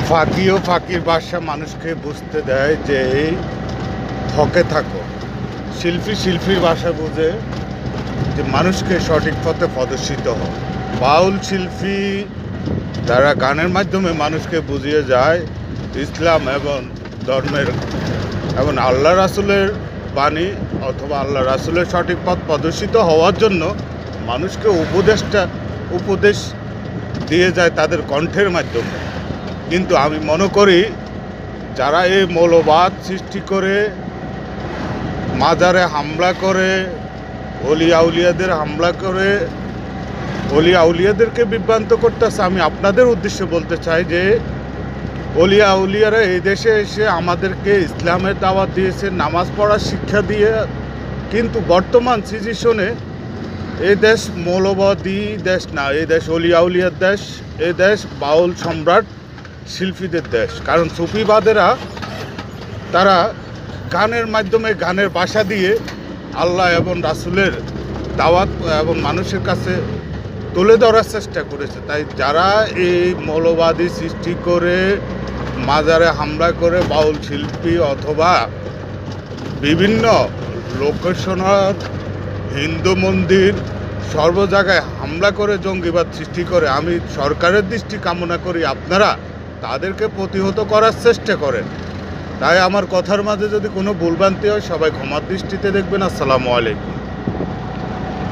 ফাঁকি ও ফাঁকির ভাষা মানুষকে বুঝতে দেয় যে এই থকে থাকো। শিল্পীর ভাষা বুঝে যে মানুষকে সঠিক পথে প্রদর্শিত হয়। বাউল শিল্পী যারা গানের মাধ্যমে মানুষকে বুঝিয়ে যায় ইসলাম এবং ধর্মের এবং আল্লাহ রাসূলের বাণী অথবা আল্লাহ রাসূলের সঠিক পথ প্রদর্শিত হওয়ার জন্য মানুষকে উপদেশ দিয়ে যায় তাদের কণ্ঠের মাধ্যমে। কিন্তু আমি মনে করি যারা এই মৌলবাদ সৃষ্টি করে, মাজারে হামলা করে, অলি আউলিয়াদের হামলা করে, অলি আউলিয়াদেরকে বিভ্রান্ত করতেছে, আমি আপনাদের উদ্দেশ্যে বলতে চাই যে অলি আউলিয়ারা এই দেশে এসে আমাদেরকে ইসলামের দাওয়াত দিয়েছে, নামাজ পড়ার শিক্ষা দিয়ে, কিন্তু বর্তমান সিচুয়েশনে এই দেশ মৌলবাদী দেশ না, এই দেশ অলি আউলিয়ার দেশ, এই দেশ বাউল সম্রাট শিল্পীদের দেশ। কারণ সুফিবাদেরা তারা গানের মাধ্যমে, গানের ভাষা দিয়ে আল্লাহ এবং রাসূলের দাওয়াত এবং মানুষের কাছে তুলে ধরার চেষ্টা করেছে। তাই যারা এই মৌলবাদী সৃষ্টি করে, মাজারে হামলা করে, বাউল শিল্পী অথবা বিভিন্ন লোকেশনার হিন্দু মন্দির সর্ব জায়গায় হামলা করে জঙ্গিবাদ সৃষ্টি করে, আমি সরকারের দৃষ্টি কামনা করি আপনারা তাদেরকে প্রতিহত করার চেষ্টা করেন। তাই আমার কথার মাঝে যদি কোনো ভুলভ্রান্তি হয় সবাই ক্ষমার দৃষ্টিতে দেখবেন। আসসালামু আলাইকুম।